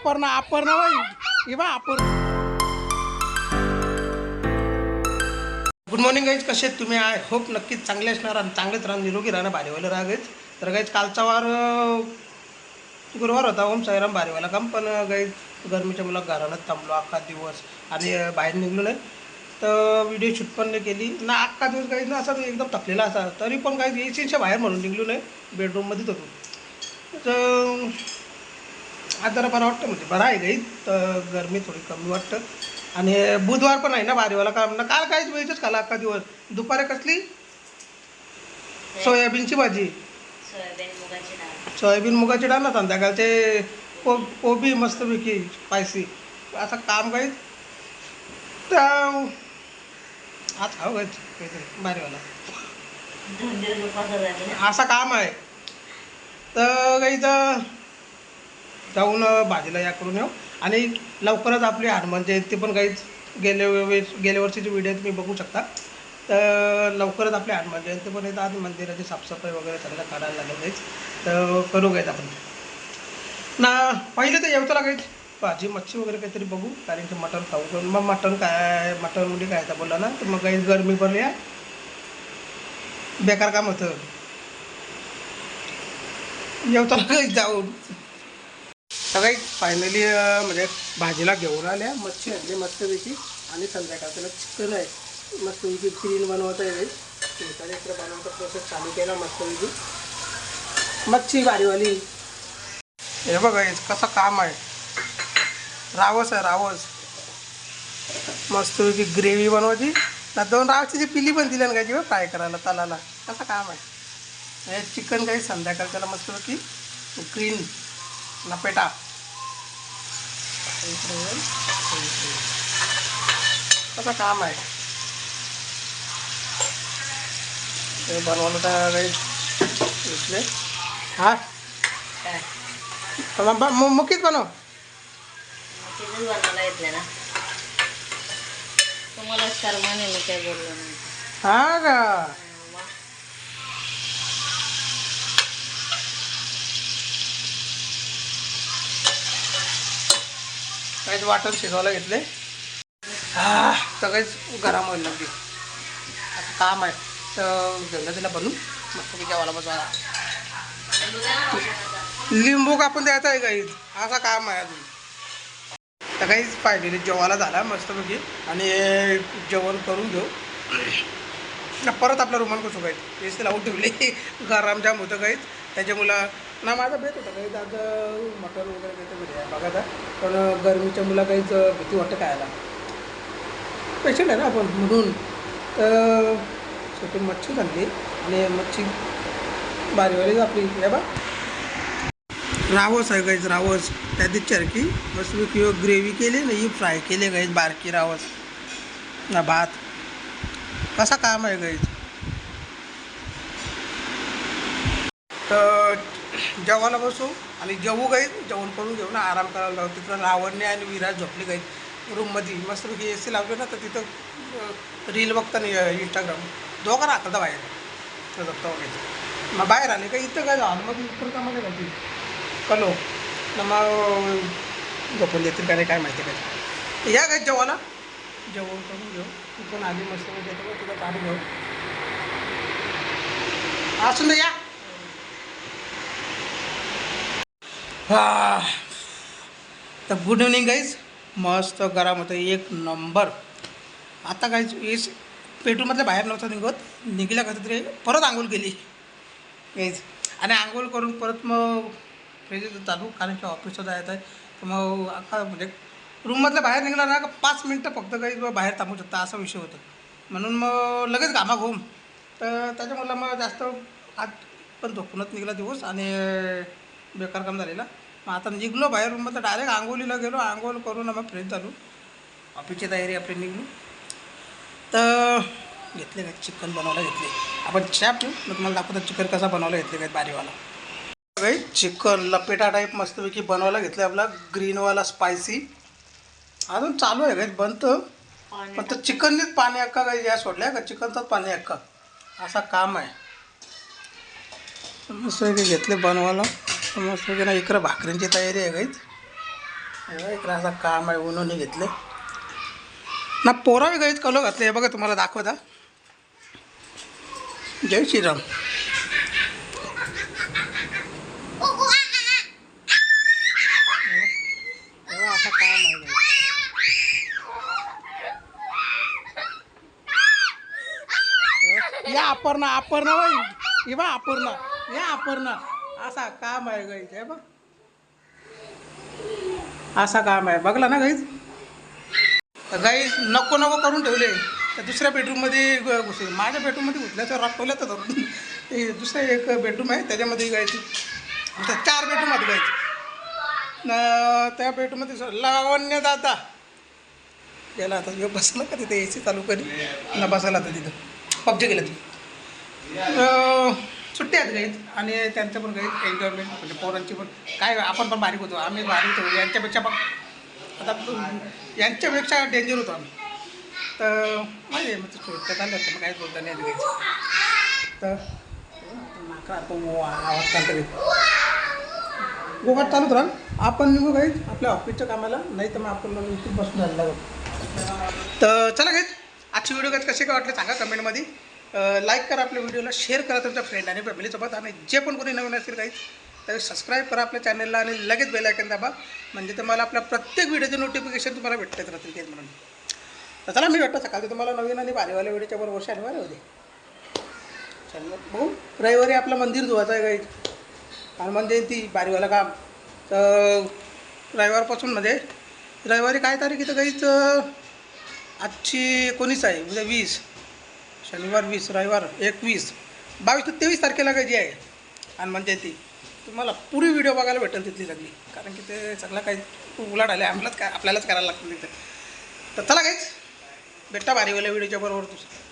अपर्णा बाई बा good morning guys, कसे आहेत तुम्ही? आय होप नक्कीच चांगले असणार आणि चांगलेच राहा, निरोगी राहणं, भारीवाला राहा गाईज. तर गाईज कालचा वार गुरुवार होता, ओम साईराम भारीवाला काम. पण गाईज गरमीच्या मुला घरालाच थांबलो अख्खा दिवस आणि बाहेर निघलो नाही. तर व्हिडिओ शूट पण नाही केली ना अख्खा दिवस. गाईज ना असं एकदम थकलेला असा, तरी पण गाईज एसीच्या बाहेर म्हणून निघलो नाही, बेडरूममध्येच होतो. तर आज जरा बरं वाटतं, म्हणजे बरं आहे गाईज. तर गरमी थोडी कमी वाटतं आणि बुधवार पण आहे ना भारीवाला काम ना. काल काहीच वेळच खाला अख्खा दिवस. दुपारी कसली सोयाबीनची भाजी, सोयाबीन मुगाची डाळ ना. संध्याकाळचे कोबी मस्तपैकी स्पायसी असं काम काही. तर आज खाऊ गायच काहीतरी भारीवाला असं काम आहे. तर काही तर जाऊन भाजीला या करून येऊ. आणि लवकरच आपली हनुमान जयंती पण काहीच गेल्या वर्षीची व्हिडिओ तुम्ही बघू शकता. तर लवकरच आपली हनुमान जयंती पण येतात आणि मंदिराची साफसफाई वगैरे सगळं काढायला लागेल काहीच. तर करू गायच आपण ना. पहिले तर येवतं लागायच भाजी मच्छी वगैरे काहीतरी बघू, कारण की मटण खाऊ घेऊन मग मटण मध्ये खायचा बोलला ना. तर मग काही गरमी पडली या बेकार काम होतं. येवतं लागायच जाऊन सगळी फायनली म्हणजे भाजीला घेऊन आल्या. मच्छी आणली मस्तपैकी आणि संध्याकाळच्याला चिकन आहे मस्तपैकी. ग्रीन बनवता येईल चिकन इकडे बनवता प्रोसेस चालू केला मस्तपैकी. मच्छी भारीवाली हे बघा कसं काम आहे. रावस आहे रावस, मस्तपैकी ग्रेव्ही बनवायची ना. 2 रावची जी पिली पण दिली ना काय फ्राय करायला तलाला. कसं काम आहे. चिकन काही संध्याकाळच्याला मस्तपैकी ग्रीन लपेटा कसं काम आहे. ते बनवलं तर काही घेतले हा मुकीच बनव. हा का काहीच वाटण शिजवायला घेतले. तर काहीच गरम व्हायला लागली. असं काम आहे. तर धंदा तिला बनवून मस्त जेवायला बसवायला. लिंबू कापून द्यायचा आहे काहीच. असं काम आहे अजून. तर काहीच पाहिजे जेवायला झाला मस्तपैकी आणि जेवण करून घेऊ ना. परत आपल्या रुमान कसं काहीच एसी लावून ठेवली. गरम जाम होतं काहीच. त्याच्यामुळं ना माझा बेत होता काही आज मटण वगैरे काहीतरी घरी आहे बघा. पण गरमीच्या मुला काहीच भीती वाटतं खायला. पेशंट आहे ना आपण म्हणून. तर छोटी मच्छी झाली आणि मच्छी बारीवाली आपली आहे बा. रावस आहे गाईज रावस. त्या दिवशी मस्तपैकी ग्रेव्ही केली ना, ही फ्राय केली गाईज बारकी रावस ना. भात कसा काम आहे गाईज. तर जेवायला बसू आणि जेवू गाईज. जेवण करून घेऊ ना, आराम करायला जाऊ. तिथं लावण्य आणि विराज झोपली गाईज रूममध्ये. मस्तपैकी AC लावली ना. तर तिथं रील बघता नाही इंस्टाग्राम दोघं राखलं बाहेर. तर झोपता वगैरे मग बाहेर आले का इथं काय झालं मग इतर कामाला घालतील कलो ना. मग झोपून देतील का नाही काय माहिती काय. या काय जेवायला जेवण करून घेऊ. तू पण आली मस्त देतो तुला काढून घेऊ असून दे या. हा तर गुड इव्हनिंग गाईज. मस्त गरम होतं एक नंबर. आता काहीच बेडरूममधल्या बाहेर नव्हतं निघल्या कसं तरी परत आंघोळ केली गाईज. आणि आंघोळ करून परत मग फ्रेश चालू, कारण की ऑफिसला जायचं आहे. तर मग आता म्हणजे रूममधल्या बाहेर निघाला ना 5 मिनटं फक्त काही बाहेर थांबू शकता असा विषय होतो. म्हणून मग लगेच घामाघूम. तर त्याच्यामुळं मग जास्त आज पण झोपूनच निघाला दिवस आणि बेकार काम झालेला. मग आता निघलो बाहेर रूममध्ये डायरेक्ट आंघोळीला गेलो. आंघोळ करून मग फ्रेश झालो. ऑफिसची तयारी आपली निघलो. तर घेतले काय चिकन बनवायला घेतले. आपण चहा पिऊ मग तुम्हाला दाखवतात चिकन कसा बनवायला घेतले काय बारीवाला. काही चिकन लपेटा टाईप मस्तपैकी बनवायला घेतलं. आपला ग्रीनवाला स्पायसी अजून चालू आहे काही बनतं. पण तर चिकननेच पाणी अक्का काही या सोडल्या का चिकनचाच पाणी अक्का असा काम आहे. मस्तपैकी घेतले बनवायला. मस्तपैकी ना इकडं भाकरींची तयारी आहे काहीच. इकडे असा काम आहे उन्होंने घेतले ना पोरावे गाईच कलो घातले बघा तुम्हाला दाखवता. जय श्रीराम. असं काम आहे या अपर्णा अपर्णा बाई हे बा अपर्णा या अपर्णा असा काम आहे गाईच आहे बा. असा काम आहे बघला ना गाईज. गाईज नको नको करून ठेवले तर दुसऱ्या बेडरूममध्ये घुसले. माझ्या बेडरूममध्ये घुसल्याचं राखवलं तर ते दुसरं एक बेडरूम आहे त्याच्यामध्ये गायची 4 बेडरूम आहेत गायची. त्या बेडरूममध्ये लावण्य दादा गेला आता यो बसला का तिथे ए सी चालू करी ना बसायला आता तिथं पबजी गेलं ते सुट्टी आहेत गाईत आणि त्यांचं पण गाईत एन्जॉयमेंट म्हणजे पोरांची पण काय आपण पण बारीक होतो आम्ही बारीक होतो यांच्यापेक्षा पण आता यांच्यापेक्षा डेंजर होतो आम्ही. तर माहिती आहे मग छोट्यात आलं होतं मग काहीच बोलता नाही घ्यायचं तर नाका आवाज चालतं गोगात चालूच राहा आपण निघू गाईच आपल्या ऑफिसच्या कामाला नाही तर मग आपण इथे बसून राहिला लागतो. तर चला गाईच आजची व्हिडिओ गाईच कसे काय वाटले सांगा कमेंटमध्ये. लाईक करा आपल्या व्हिडिओला शेअर करा तुमच्या फ्रेंड आणि फॅमिलीसोबत आणि जे पण कोणी नवीन असतील गाईच तर सबस्क्राईब करा आपल्या चॅनलला आणि लगेच बेल आयकॉन दाबा म्हणजे तुम्हाला आपल्या प्रत्येक व्हिडिओचे नोटिफिकेशन तुम्हाला भेटत राहतील तेच म्हणून. तर चला मी भेटतो सकाळी तुम्हाला नवीन आणि भारीवाल्या व्हिडिओच्या बरोबर शनिवारी होते. चल बघू रविवारी आपलं मंदिर धुवायचं आहे गाईच हनुमान जयंती भारीवाला काम. तर रविवारपासून म्हणजे रविवारी काय तारीख इथं गाईच आजची 19 आहे म्हणजे 20 शनिवार 20 रविवार 21 22 ते 23 तारखेला काय जी आहे हनुमान जयंती तुम्हाला पुरी व्हिडिओ बघायला भेटेल तिथली सगळी कारण की ते सगळं काही उलाढ आले आपल्यालाच करायला लागतं तिथे. तर चला काहीच भेटता भारीवाल्या व्हिडिओच्या बरोबर दुसरं.